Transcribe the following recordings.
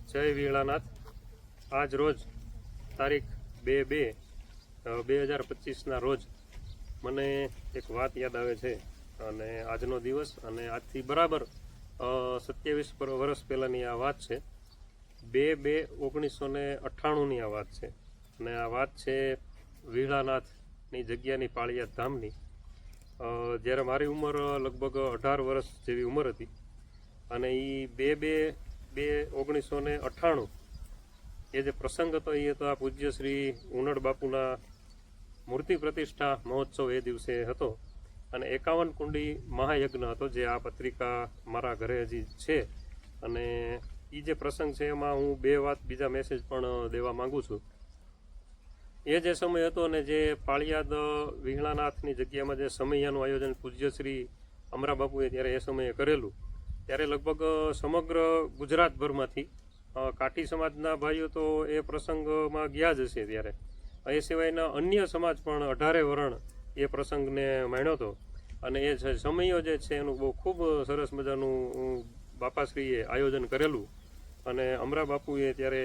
જય વીણાનાથ। આજ રોજ તારીખ 2/2/2025ના રોજ મને એક વાત યાદ આવે છે અને આજનો દિવસ અને આજથી બરાબર 27 વર્ષ પહેલાંની આ વાત છે। 2/2/1998ની આ વાત છે અને આ વાત છે વીણાનાથની જગ્યાની પાળિયાદ ધામની। જ્યારે મારી ઉંમર લગભગ 18 વર્ષ જેવી ઉંમર હતી અને એ 2/2/1998 એ જે પ્રસંગ હતો એ તો આ પૂજ્ય શ્રી ઉનડ બાપુના મૂર્તિ પ્રતિષ્ઠા મહોત્સવ એ દિવસે હતો અને 51 કુંડી મહાયજ્ઞ હતો, જે આ પત્રિકા મારા ઘરે હજી છે અને એ જે પ્રસંગ છે એમાં હું બે વાત બીજા મેસેજ પણ દેવા માગું છું। એ જે સમય હતો ને જે પાળિયાદ વીણાનાથની જગ્યામાં જે સમૈયાનું આયોજન પૂજ્ય શ્રી અમરા બાપુએ ત્યારે એ સમયે કરેલું, ત્યારે લગભગ સમગ્ર ગુજરાતભરમાંથી કાઠી સમાજના ભાઈઓ તો એ પ્રસંગમાં ગયા જ હશે। ત્યારે એ સિવાયના અન્ય સમાજ પણ 18 વરણ એ પ્રસંગને માણ્યો હતો અને એ સમયો જે છે એનું બહુ ખૂબ સરસ મજાનું બાપાશ્રીએ આયોજન કરેલું અને અમરા બાપુએ ત્યારે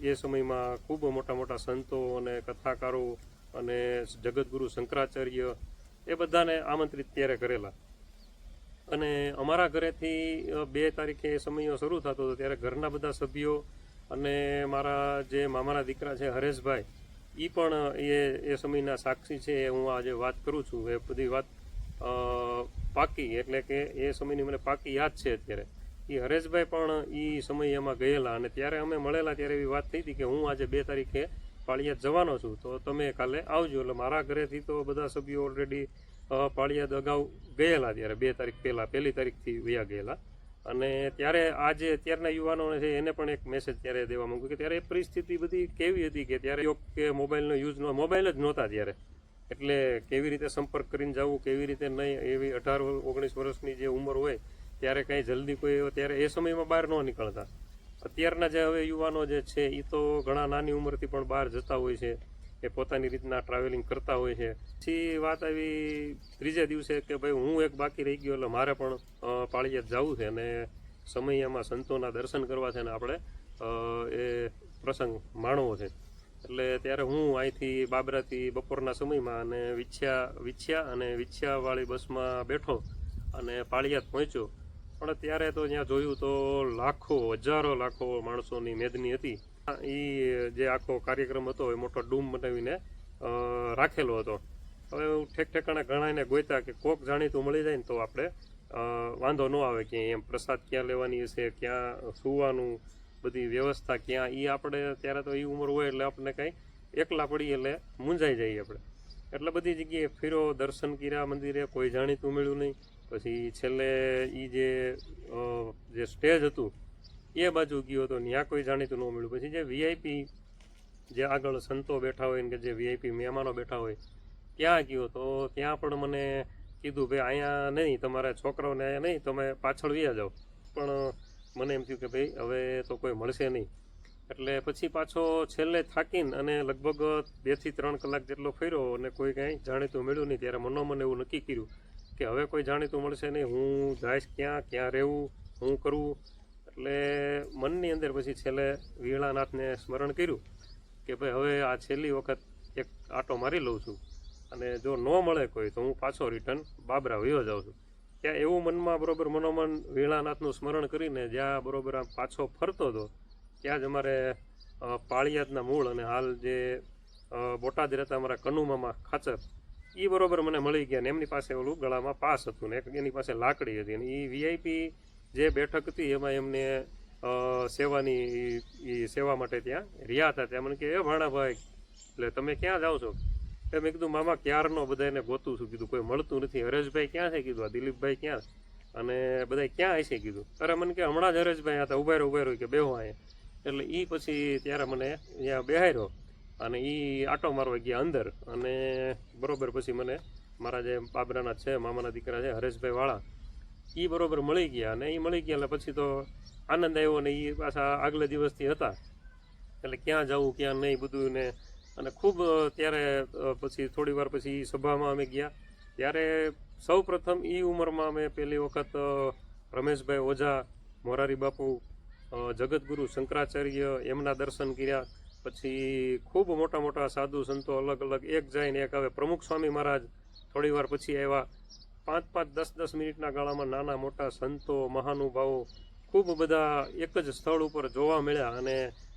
એ સમયમાં ખૂબ મોટા મોટા સંતો અને કથાકારો અને જગતગુરુ શંકરાચાર્ય એ બધાને આમંત્રિત ત્યારે કરેલા અને અમારા ઘરેથી 2 તારીખે એ સમયો શરૂ થતો હતો ત્યારે ઘરના બધા સભ્યો અને મારા જે મામાના દીકરા છે હરેશભાઈ એ પણ એ સમયના સાક્ષી છે। હું આજે વાત કરું છું એ બધી વાત પાકી, એટલે કે એ સમયની મને પાકી યાદ છે। અત્યારે એ હરેશભાઈ પણ એ સમય એમાં ગયેલા અને ત્યારે અમે મળેલા ત્યારે એવી વાત થઈ હતી કે હું આજે 2 તારીખે પાળિયાદ જવાનો છું તો તમે કાલે આવજો। એટલે મારા ઘરેથી તો બધા સભ્યો ઓલરેડી પાળિયાદ અગાઉ ગયેલા, ત્યારે 2 તારીખ પહેલાં 1લી તારીખથી વયા ગયેલા અને ત્યારે આજે અત્યારના યુવાનોને છે એને પણ એક મેસેજ ત્યારે દેવા માંગુ કે ત્યારે એ પરિસ્થિતિ બધી કેવી હતી કે ત્યારે કે મોબાઈલનો યુઝ મોબાઈલ જ નહોતા ત્યારે, એટલે કેવી રીતે સંપર્ક કરીને જવું કેવી રીતે નહીં, એવી 18-19 વર્ષની જે ઉંમર હોય ત્યારે કંઈ જલ્દી કોઈ ત્યારે એ સમયમાં બહાર ન નીકળતા। અત્યારના જે હવે યુવાનો જે છે એ તો ઘણા નાની ઉંમરથી પણ બહાર જતા હોય છે, એ પોતાની રીતના ટ્રાવેલિંગ કરતા હોય છે। પછી વાત આવી ત્રીજે દિવસે કે ભાઈ હું એક બાકી રહી ગયો એટલે મારે પણ પાળિયાદ જવું છે અને સમયમાં સંતોના દર્શન કરવા છે ને આપણે એ પ્રસંગ માણવો છે। એટલે ત્યારે હું અહીંથી બાબરાથી બપોરના સમયમાં અને વિછ્યાવાળી બસમાં બેઠો અને પાળિયાદ પહોંચ્યો, પણ ત્યારે તો ત્યાં જોયું તો હજારો લાખો માણસોની મેદની હતી। એ જે આખો કાર્યક્રમ હતો એ મોટો ડૂમ બનાવીને રાખેલો હતો। હવે ઠેક ઠેકાણા ઘણાને ગોત્યા કે કોક જાણીતું મળી જાય ને તો આપણે વાંધો ન આવે કે એમ પ્રસાદ ક્યાં લેવાની હશે, ક્યાં સુવાનું, બધી વ્યવસ્થા ક્યાં, એ આપણે ત્યારે તો એ ઉંમર હોય એટલે આપણે કાંઈ એકલા પડીએ એટલે મૂંઝાઈ જઈએ આપણે, એટલે બધી જગ્યાએ ફેરો દર્શન કર્યા મંદિરે, કોઈ જાણીતું મળ્યું નહીં। પછી છેલ્લે એ જે સ્ટેજ હતું એ બાજુ ગયો તો ત્યાં કોઈ જાણીતું ન મળ્યું। પછી જે વીઆઈપી જે આગળ સંતો બેઠા હોય ને કે જે વીઆઈપી મહેમાનો બેઠા હોય ત્યાં ગયો તો ત્યાં પણ મને કીધું ભાઈ અહીંયા નહીં, તમારા છોકરાઓને અહીંયા નહીં, તમે પાછળ વ્યા જાઓ। પણ મને એમ થયું કે ભાઈ હવે તો કોઈ મળશે નહીં, એટલે પછી પાછો છેલ્લે થાકીને અને લગભગ 2 થી 3 કલાક જેટલો ફર્યો અને કોઈ કાંઈ જાણીતું મળ્યું નહીં। ત્યારે મનોમન એવું નક્કી કર્યું કે હવે કોઈ જાણીતું મળશે નહીં, હું જઈશ ક્યાં રહેવું, હું કરવું। એટલે મનની અંદર પછી છેલ્લે વીણાનાથને સ્મરણ કર્યું કે ભાઈ હવે આ છેલ્લી વખત એક આંટો મારી લઉં છું અને જો ન મળે કોઈ તો હું પાછો રિટર્ન બાબરા વયો જાઉં છું। ત્યાં એવું મનમાં બરોબર મનોમન વીણાનાથનું સ્મરણ કરીને જ્યાં બરોબર આમ પાછો ફરતો હતો ત્યાં જ અમારે પાળિયાદના મૂળ અને હાલ જે બોટાદ રહેતા અમારા કનુમામા ખાચર એ બરોબર મને મળી ગયા ને એમની પાસે ઓલું ગળામાં પાસ હતું ને એની પાસે લાકડી હતી અને એ વીઆઈપી જે બેઠક હતી એમાં એમને સેવા માટે ત્યાં રહ્યા હતા। ત્યાં મને કે એ ભાણાભાઈ એટલે તમે ક્યાં જાઓ છો? મેં કીધું મામા ક્યારનો બધાને ગોતું છું, કીધું કોઈ મળતું નથી। હરેશભાઈ ક્યાં છે? કીધું આ દિલીપભાઈ ક્યાં અને બધા ક્યાં હશે? કીધું અરે મને કે હમણાં જ હરેશભાઈ હતા, ઉભા રહ્યો કે બેહો અહીંયા। એટલે એ પછી ત્યારે મને અહીંયા બેહાર્યો અને એ આટો મારવા ગયા અંદર અને બરોબર પછી મને મારા જે બાબરાના છે મામાના દીકરા છે હરેશભાઈ વાળા એ બરોબર મળી ગયા અને એ મળી ગયા એટલે પછી તો આનંદ આવ્યો ને એ પાછા આગલા દિવસથી હતા એટલે ક્યાં જવું ક્યાં નહીં બધું ને અને ખૂબ ત્યારે પછી થોડી વાર પછી સભામાં અમે ગયા ત્યારે સૌ પ્રથમ એ ઉંમરમાં અમે પહેલી વખત રમેશભાઈ ઓઝા, મોરારી બાપુ જગતગુરુ શંકરાચાર્ય એમના દર્શન કર્યા. પછી ખૂબ મોટા મોટા સાધુ સંતો અલગ અલગ, એક જાય ને એક આવે. પ્રમુખ સ્વામી મહારાજ થોડી વાર પછી આવ્યા. 5-5, 10-10 મિનિટના ગાળામાં નાના મોટા સંતો મહાનુભાવો ખૂબ બધા એક જ સ્થળ ઉપર જોવા મળ્યા. અને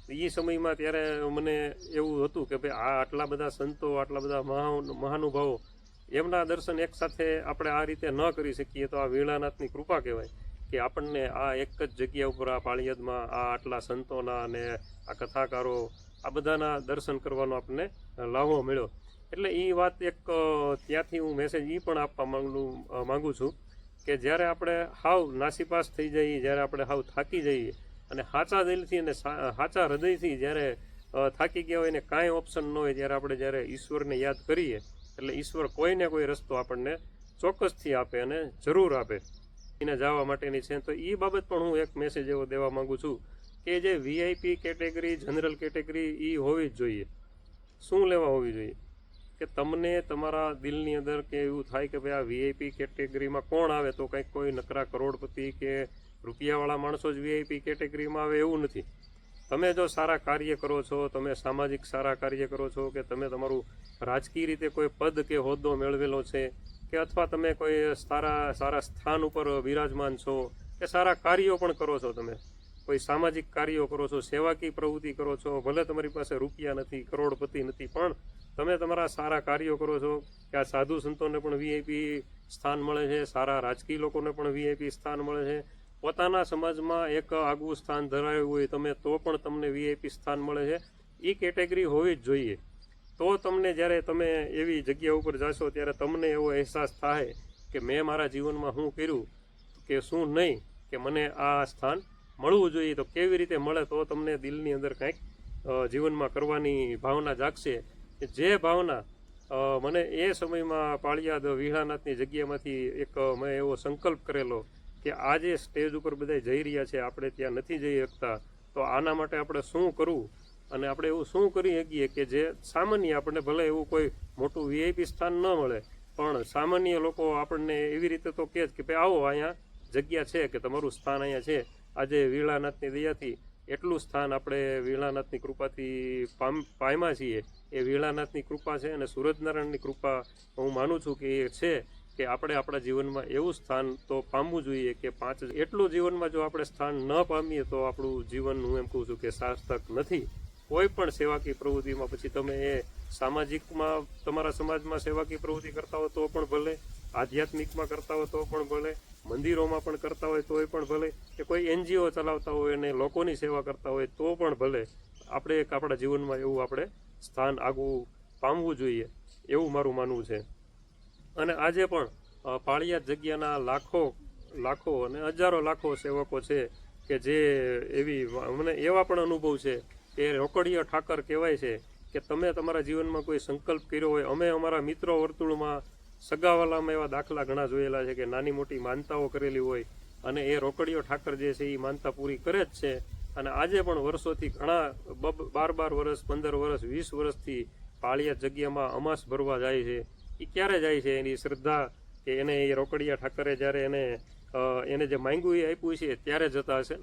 એ સમયમાં ત્યારે મને એવું હતું કે ભાઈ આ આટલા બધા સંતો, આટલા બધા મહાનુભાવો, એમના દર્શન એક સાથે આપણે આ રીતે ન કરી શકીએ તો આ વીણાનાથની કૃપા કહેવાય કે આપણને આ એક જ જગ્યા ઉપર આ પાળિયાદમાં આ આટલા સંતોના અને આ કથાકારો આ બધાના દર્શન કરવાનો આપણને લાહવો મળ્યો. એટલે એ વાત એક ત્યાંથી હું મેસેજ એ પણ આપવા માંગુ છું કે જ્યારે આપણે હાવ નાસીપાસ થઈ જઈએ, જ્યારે આપણે હાવ થાકી જઈએ અને સાચા દિલથી અને સાચા હૃદયથી જ્યારે થાકી ગયા હોય ને કાંઈ ઓપ્શન ન હોય, ત્યારે આપણે જ્યારે ઈશ્વરને યાદ કરીએ એટલે ઈશ્વર કોઈને કોઈ રસ્તો આપણને ચોક્કસથી આપે અને જરૂર આપે એને જવા માટેની છે. તો એ બાબત પણ હું એક મેસેજ એવો દેવા માગું છું કે જે વીઆઈપી કેટેગરી, જનરલ કેટેગરી એ હોવી જ જોઈએ. શું લેવા હોવી જોઈએ કે તમને તમારા દિલની અંદર કે એવું થાય કે ભાઈ આ વીઆઈપી કેટેગરીમાં કોણ આવે, તો કંઈક કોઈ નકરા કરોડપતિ કે રૂપિયાવાળા માણસો જ વીઆઈપી કેટેગરીમાં આવે એવું નથી. તમે જો સારા કાર્ય કરો છો, તમે સામાજિક સારા કાર્ય કરો છો, કે તમે તમારું રાજકીય રીતે કોઈ પદ કે હોદ્દો મેળવેલો છે, કે અથવા તમે કોઈ સારા સ્થાન ઉપર બિરાજમાન છો, કે સારા કાર્યો પણ કરો છો, તમે કોઈ સામાજિક કાર્યો કરો છો, સેવાકીય પ્રવૃત્તિ કરો છો, ભલે તમારી પાસે રૂપિયા નથી, કરોડપતિ નથી, પણ તમે તમારા સારા કાર્યો કરો છો કે આ સાધુ સંતોને પણ વીઆઈપી સ્થાન મળે છે, સારા રાજકીય લોકોને પણ વીઆઈપી સ્થાન મળે છે. પોતાના સમાજમાં એક આગવું સ્થાન ધરાવ્યું હોય તમે તો પણ તમને વીઆઈપી સ્થાન મળે છે. એ કેટેગરી હોવી જ જોઈએ. તો તમને જ્યારે તમે એવી જગ્યા ઉપર જશો ત્યારે તમને એવો અહેસાસ થાય કે મેં મારા જીવનમાં શું કર્યું કે શું નહીં, કે મને આ સ્થાન મળવું જોઈએ. તો કેવી રીતે મળે, તો તમને દિલની અંદર કંઈક જીવનમાં કરવાની ભાવના જાગશે. જે ભાવના મને એ સમયમાં પાળિયાદ વીણાનાથની જગ્યામાંથી એક મેં એવો સંકલ્પ કરેલો કે આજે સ્ટેજ ઉપર બધા જઈ રહ્યા છે, આપણે ત્યાં નથી જઈ શકતા, તો આના માટે આપણે શું કરવું અને આપણે એવું શું કરી શકીએ કે જે સામાન્ય આપણને, ભલે એવું કોઈ મોટું વીઆઈપી સ્થાન ન મળે પણ સામાન્ય લોકો આપણને એવી રીતે તો કહે કે ભાઈ આવો અહીંયા જગ્યા છે, કે તમારું સ્થાન અહીંયા છે. આજે વીણાનાથની દયાથી એટલું સ્થાન આપણે વીણાનાથની કૃપાથી પામ્યા છીએ. એ વીણાનાથની કૃપા છે અને સૂરજનારાયણની કૃપા હું માનું છું કે એ છે કે આપણે આપણા જીવનમાં એવું સ્થાન તો પામવું જોઈએ કે એટલું જીવનમાં જો આપણે સ્થાન ન પામીએ તો આપણું જીવન, હું એમ કહું છું કે સાર્થક નથી. કોઈ પણ સેવાકીય પ્રવૃત્તિમાં, પછી તમે એ સામાજિકમાં તમારા સમાજમાં સેવાકીય પ્રવૃત્તિ કરતા હો તો પણ ભલે, આધ્યાત્મિકમાં કરતા હોય તો પણ ભલે, મંદિરોમાં પણ કરતા હોય તોય પણ ભલે, કે કોઈ એનજીઓ ચલાવતા હોય અને લોકોની સેવા કરતા હોય તો પણ ભલે, આપણે એક આપણા જીવનમાં એવું આપણે સ્થાન આગવું પામવું જોઈએ એવું મારું માનવું છે. અને આજે પણ પાળિયાદ જગ્યાના લાખો અને હજારો લાખો સેવકો છે કે જે મને એવા પણ અનુભવ છે કે રોકડીયા ઠાકર કહેવાય છે કે તમે તમારા જીવનમાં કોઈ સંકલ્પ કર્યો હોય, અમે અમારા મિત્રો વર્તુળમાં સગાવાલામાં એવા દાખલા ઘણા જોયેલા છે કે નાની મોટી માનતાઓ કરેલી હોય અને એ રોકડીયો ઠાકર જે છે એ માનતા પૂરી કરે જ છે. અને આજે પણ વર્ષોથી ઘણા 12 વર્ષ, 15 વર્ષ, 20 વર્ષથી પાળિયાદ જગ્યામાં અમાસ ભરવા જાય છે. એ ક્યારે જાય છે? એની શ્રદ્ધા કે એને એ રોકડીયા ઠાકરે જ્યારે એને જે માંગ્યું એ આપ્યું છે ત્યારે જતા હશે.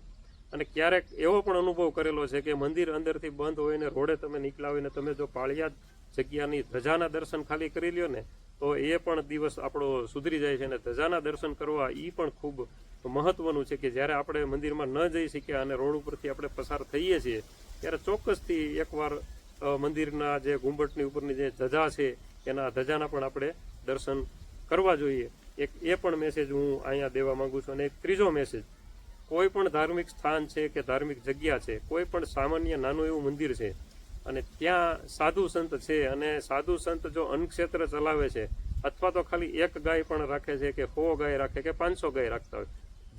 અને ક્યારેક એવો પણ અનુભવ કરેલો છે કે મંદિર અંદરથી બંધ હોય ને રોડે તમે નીકળ્યા હોય ને તમે જો પાળિયાદ જગ્યાની ધજાના દર્શન ખાલી કરી લ્યો ને તો એ પણ દિવસ આપણો સુધરી જાય છે. અને ધજાના દર્શન કરવા એ પણ ખૂબ મહત્વનું છે કે જ્યારે આપણે મંદિરમાં ન જઈ શક્યા અને રોડ ઉપરથી આપણે પસાર થઈએ છીએ ત્યારે ચોક્કસથી એકવાર મંદિરના જે ગુંબટની ઉપરની જે ધજા છે એના ધજાના પણ આપણે દર્શન કરવા જોઈએ. એ પણ મેસેજ હું અહીંયા દેવા માગું છું. અને એક ત્રીજો મેસેજ, કોઈ પણ ધાર્મિક સ્થાન છે કે ધાર્મિક જગ્યા છે, કોઈ પણ સામાન્ય નાનું એવું મંદિર છે અને ત્યાં સાધુ સંત છે અને સાધુ સંત જો અન્નક્ષેત્ર ચલાવે છે અથવા તો ખાલી એક ગાય પણ રાખે છે કે 100 ગાય રાખે કે 500 ગાય રાખતા હોય,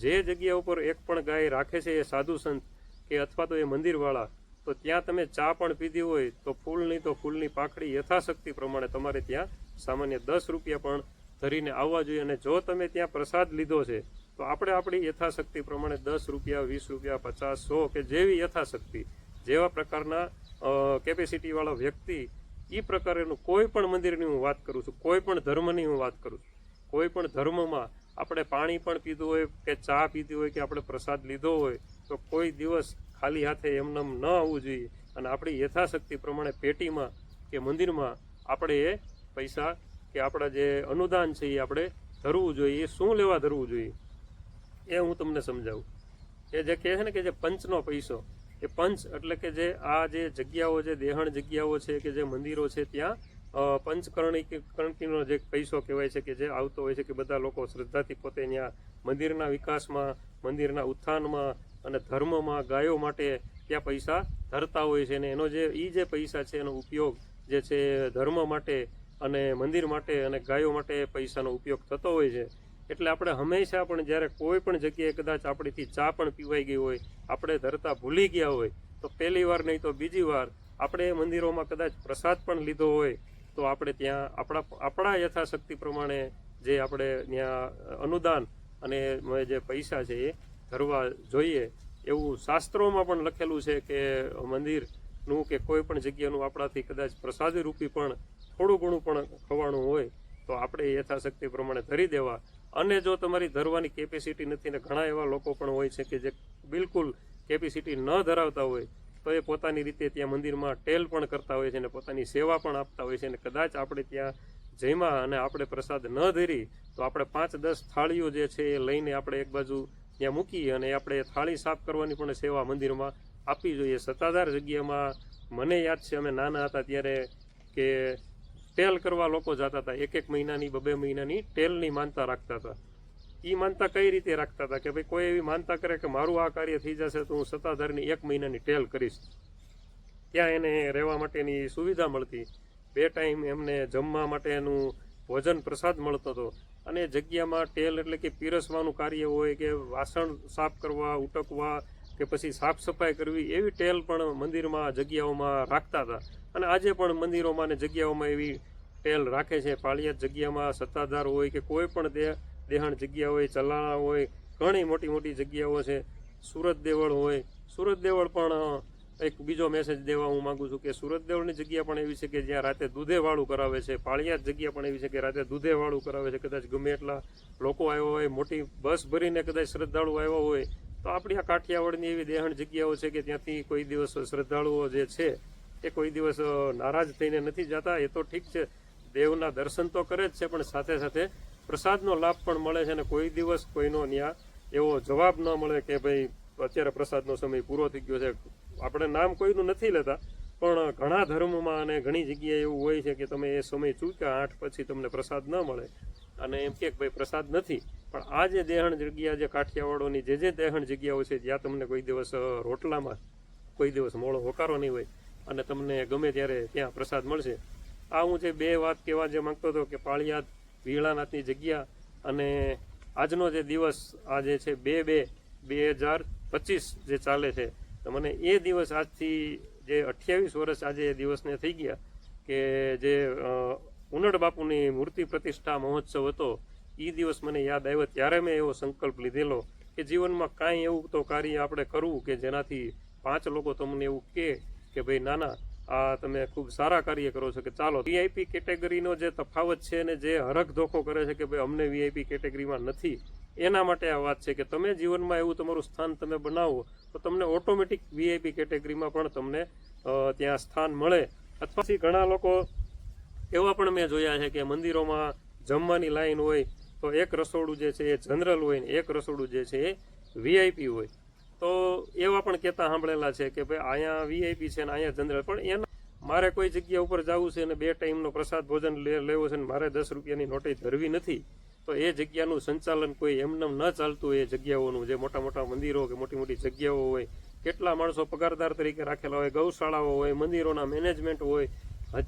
જે જગ્યા ઉપર એક પણ ગાય રાખે છે એ સાધુ સંત કે અથવા તો એ મંદિરવાળા, તો ત્યાં તમે ચા પણ પીધી હોય તો ફૂલની પાખડી યથાશક્તિ પ્રમાણે તમારે ત્યાં સામાન્ય 10 રૂપિયા પણ ધરીને આવવા જોઈએ. અને જો તમે ત્યાં પ્રસાદ લીધો છે તો આપણે આપણી યથાશક્તિ પ્રમાણે 10 રૂપિયા, 20 રૂપિયા, 50, 100 કે જેવી યથાશક્તિ, જેવા પ્રકારના કેપેસિટીવાળો વ્યક્તિ, એ પ્રકારેનું કોઈ પણ મંદિરની હું વાત કરું છું, કોઈ પણ ધર્મની હું વાત કરું છું. કોઈ પણ ધર્મમાં આપણે પાણી પણ પીધું હોય કે ચા પીધી હોય કે આપણે પ્રસાદ લીધો હોય તો તો કોઈ દિવસ ખાલી હાથે એમનેમ ન આવવું જોઈએ અને આપણી યથાશક્તિ પ્રમાણે પેટીમાં કે મંદિરમાં આપણે એ પૈસા કે આપણા જે અનુદાન છે એ આપણે ધરવું જોઈએ. એ શું લેવા ધરવું જોઈએ એ હું તમને સમજાવું. એ જે કહે છે ને કે જે પંચનો પૈસો, એ પંચ એટલે કે જે આ જે જગ્યાઓ, જે દેહણ જગ્યાઓ છે કે જે મંદિરો છે ત્યાં પંચકરણીનો જે પૈસો કહેવાય છે કે જે આવતો હોય છે કે બધા લોકો શ્રદ્ધાથી પોતે ત્યાં મંદિરના વિકાસમાં, મંદિરના ઉત્થાનમાં અને ધર્મમાં, ગાયો માટે ત્યાં પૈસા ધરતા હોય છે. અને એનો જે પૈસા છે એનો ઉપયોગ જે છે ધર્મ માટે અને મંદિર માટે અને ગાયો માટે પૈસાનો ઉપયોગ થતો હોય છે. એટલે આપણે હંમેશા પણ જ્યારે કોઈ પણ જગ્યાએ કદાચ આપણીથી ચા પણ પીવાઈ ગઈ હોય, આપણે ધરતા ભૂલી ગયા હોય, તો પહેલી વાર નહીં તો બીજી વાર આપણે મંદિરોમાં કદાચ પ્રસાદ પણ લીધો હોય તો આપણે ત્યાં આપણા યથાશક્તિ પ્રમાણે જે આપણે ત્યાં અનુદાન અને જે પૈસા છે એ ધરવા જોઈએ. એવું શાસ્ત્રોમાં પણ લખેલું છે કે મંદિરનું કે કોઈ પણ જગ્યાનું આપણાથી કદાચ પ્રસાદી રૂપી પણ થોડું ઘણું પણ ખવાણું હોય તો આપણે યથાશક્તિ પ્રમાણે ધરી દેવા. અને જો તમારી ધરવાની કેપેસિટી નથી, ને ઘણા એવા લોકો પણ હોય છે કે જે બિલકુલ કેપેસિટી ન ધરાવતા હોય તો એ પોતાની રીતે ત્યાં મંદિરમાં ટેલ પણ કરતા હોય છે અને પોતાની સેવા પણ આપતા હોય છે. અને કદાચ આપણે ત્યાં જમ્યા અને આપણે પ્રસાદ ન ધરી તો આપણે 5-10 થાળીઓ જે છે એ લઈને આપણે એક બાજુ ત્યાં મૂકી અને આપણે થાળી સાફ કરવાની પણ સેવા મંદિરમાં આપવી જોઈએ. સત્તાધાર જગ્યામાં મને યાદ છે અમે નાના હતા ત્યારે કે ટેલ કરવા લોકો જતા હતા. 1-1 મહિનાની 2-2 મહિનાની ટેલની માનતા રાખતા હતા. એ માનતા કઈ રીતે રાખતા હતા કે ભાઈ કોઈ એવી માનતા કરે કે મારું આ કાર્ય થઈ જશે તો હું સત્તાધારની 1 મહિનાની ટેલ કરીશ. ત્યાં એને રહેવા માટેની સુવિધા મળતી, 2 ટાઈમ એમને જમવા માટેનું ભોજન પ્રસાદ મળતો હતો. અને જગ્યામાં ટેલ એટલે કે પીરસવાનું કાર્ય હોય કે વાસણ સાફ કરવા, ઉટકવા કે પછી સાફ સફાઈ કરવી, એવી ટેલ પણ મંદિરમાં જગ્યાઓમાં રાખતા હતા. અને આજે પણ મંદિરોમાં ને જગ્યાઓમાં એવી ટેલ રાખે છે. પાળિયાદ જગ્યામાં સત્તાધાર હોય કે કોઈ પણ દેહણ જગ્યા હોય, ચલાણા હોય, ઘણી મોટી મોટી જગ્યાઓ છે. સુરત દેવળ હોય, સુરત દેવળ પણ એક બીજો મેસેજ દેવા હું માગું છું કે સુરત દેવળની જગ્યા પણ એવી છે કે જ્યાં રાતે દૂધેવાળું કરાવે છે. પાળિયાદ જગ્યા પણ એવી છે કે રાતે દૂધેવાળું કરાવે છે. કદાચ ગમે એટલા લોકો આવ્યા હોય, મોટી બસ ભરીને કદાચ શ્રદ્ધાળુ આવ્યા હોય તો આપણી આ કાઠિયાવાડની એવી દેહણ જગ્યાઓ છે કે ત્યાંથી કોઈ દિવસ શ્રદ્ધાળુઓ જે છે એ કોઈ દિવસ નારાજ થઈને નથી જતા. એ તો ઠીક છે, દેવના દર્શન તો કરે જ છે, પણ સાથે સાથે પ્રસાદનો લાભ પણ મળે છે. અને કોઈ દિવસ કોઈનો ત્યાં એવો જવાબ ન મળે કે ભાઈ અત્યારે પ્રસાદનો સમય પૂરો થઈ ગયો છે. આપણે નામ કોઈનું નથી લેતા, પણ ઘણા ધર્મમાં અને ઘણી જગ્યાએ એવું હોય છે કે તમે એ સમય ચૂક્યા 8 પછી તમને પ્રસાદ ન મળે અને એમ કે ભાઈ પ્રસાદ નથી. પણ આ જે દેહણ જગ્યા, જે કાઠિયાવાડોની જે દેહણ જગ્યાઓ છે જ્યાં તમને કોઈ દિવસ રોટલામાં કોઈ દિવસ મોળો હોકારો નહીં હોય અને તમને ગમે ત્યારે ત્યાં પ્રસાદ મળશે. આ હું જે 2 વાત કહેવા જે માંગતો હતો કે પાળિયાદ વિહળાનાથની જગ્યા અને આજનો જે દિવસ આ જે છે 2/2/2025 જે ચાલે છે, તો મને એ દિવસ આજથી જે 28 વર્ષ આજે એ દિવસને થઈ ગયા કે જે ઉનડ બાપુની મૂર્તિ પ્રતિષ્ઠા મહોત્સવ હતો, એ દિવસ મને યાદ આવ્યો. ત્યારે મેં એવો સંકલ્પ લીધેલો કે જીવનમાં કાંઈ એવું તો કાર્ય આપણે કરવું કે જેનાથી 5 લોકો તમને એવું કે ભાઈ નાના આ તમે ખૂબ સારા કાર્ય કરો છો. કે ચાલો વીઆઈપી કેટેગરીનો જે તફાવત છે ને જે હરખ ધોખો કરે છે કે ભાઈ અમને વીઆઈપી કેટેગરીમાં નથી, એના માટે આ વાત છે કે તમે જીવનમાં એવું તમારું સ્થાન તમે બનાવો તો તમને ઓટોમેટિક વીઆઈપી કેટેગરીમાં પણ તમને ત્યાં સ્થાન મળે. અથવા ઘણા લોકો એવા પણ મેં જોયા છે કે મંદિરોમાં જમવાની લાઈન હોય તો એક રસોડું જે છે એ જનરલ હોય ને એક રસોડું જે છે એ વીઆઈપી હોય. તો એવા પણ કહેતા સાંભળેલા છે કે ભાઈ અહીંયા વીઆઈપી છે ને અહીંયા જનરલ. પણ એના મારે કોઈ જગ્યા ઉપર જવું છે ને 2 ટાઈમનો પ્રસાદ ભોજન લેવો છે ને મારે 10 રૂપિયાની નોટે ધરવી નથી, તો એ જગ્યાનું સંચાલન કોઈ એમનેમ ન ચાલતું હોય. એ જગ્યાઓનું જે મોટા મોટા મંદિરો કે મોટી મોટી જગ્યાઓ હોય, કેટલા માણસો પગારદાર તરીકે રાખેલા હોય, ગૌશાળાઓ હોય, મંદિરોના મેનેજમેન્ટ હોય,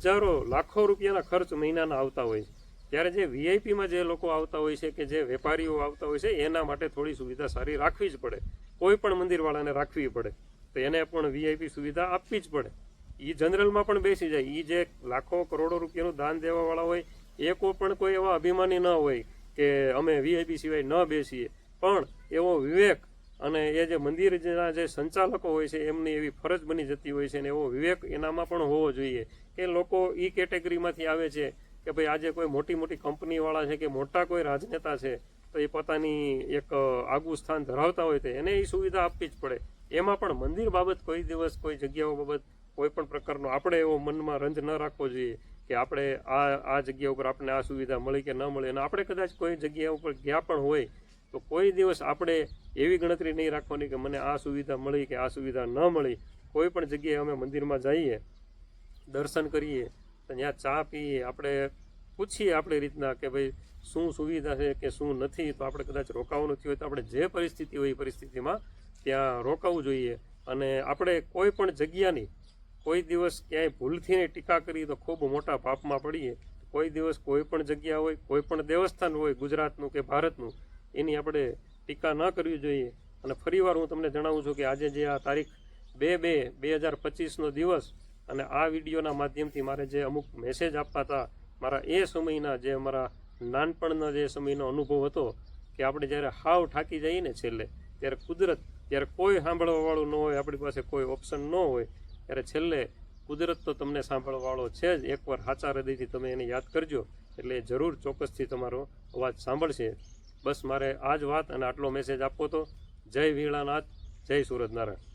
હજારો લાખો રૂપિયાના ખર્ચ મહિનાના આવતા હોય. ત્યારે જે વીઆઈપીમાં જે લોકો આવતા હોય છે કે જે વેપારીઓ આવતા હોય છે એના માટે થોડી સુવિધા સારી રાખવી જ પડે. કોઈ પણ મંદિરવાળાને રાખવી પડે તો એને પણ વીઆઈપી સુવિધા આપવી જ પડે. એ જનરલમાં પણ બેસી જાય. એ જે લાખો કરોડો રૂપિયાનું દાન દેવાવાળા હોય એ પણ કોઈ એવા અભિમાની ન હોય કે અમે વીઆઈપી સિવાય ન બેસીએ. પણ એવો વિવેક અને એ જે મંદિરના જે સંચાલકો હોય છે એમની એવી ફરજ બની જતી હોય છે અને એવો વિવેક એનામાં પણ હોવો જોઈએ કે લોકો એ કેટેગરીમાંથી આવે છે કે ભાઈ આજે કોઈ મોટી મોટી કંપનીવાળા છે કે મોટા કોઈ રાજનેતા છે તો એ પોતાની એક આગવું સ્થાન ધરાવતા હોય તો એને એ સુવિધા આપવી જ પડે. એમાં પણ મંદિર બાબત કોઈ દિવસ કોઈ જગ્યાઓ બાબત કોઈ પણ પ્રકારનો આપણે એવો મનમાં રંજ ન રાખવો જોઈએ કે આપણે આ જગ્યા ઉપર આપણને આ સુવિધા મળી કે ન મળી. અને આપણે કદાચ કોઈ જગ્યા ઉપર ગયા પણ હોય તો કોઈ દિવસ આપણે એવી ગણતરી નહીં રાખવાની કે મને આ સુવિધા મળી કે આ સુવિધા ન મળી. કોઈ પણ જગ્યાએ અમે મંદિરમાં જઈએ, દર્શન કરીએ, તો ત્યાં ચા પીએ, આપણે પૂછીએ આપણી રીતના કે ભાઈ શું સુવિધા છે કે શું નથી. તો આપણે કદાચ રોકાવાનું થયું હોય તો આપણે જે પરિસ્થિતિ હોય એ પરિસ્થિતિમાં ત્યાં રોકાવું જોઈએ. અને આપણે કોઈ પણ જગ્યાની કોઈ દિવસ ક્યાંય ભૂલથી ટીકા કરી તો ખૂબ મોટા પાપમાં પડીએ. કોઈ દિવસ કોઈ પણ જગ્યા હોય, કોઈ પણ દેવસ્થાન હોય, ગુજરાતનું કે ભારતનું, એની આપણે ટીકા ન કરવી જોઈએ. અને ફરીવાર હું તમને જણાવું છું કે આજે જે આ તારીખ 2/2/2025નો દિવસ અને આ વિડીયોના માધ્યમથી મારે જે અમુક મેસેજ આપવા હતા, મારા એ સમયના જે અમારા નાનપણનો જે સમયનો અનુભવ હતો કે આપણે જ્યારે હાવ થાકી જઈએ ને છેલ્લે, ત્યારે કુદરત, ત્યારે કોઈ સાંભળવાવાળું ન હોય, આપણી પાસે કોઈ ઓપ્શન ન હોય, ત્યારે છેલ્લે કુદરત તો તમને સાંભળવાવાળો છે જ. એકવાર સાચા હૃદયથી તમે એને યાદ કરજો એટલે જરૂર ચોક્કસથી તમારો અવાજ સાંભળશે. બસ મારે આ જ વાત અને આટલો મેસેજ આપવો હતો. જય વીણાનાથ, જય સુરજનારાયણ.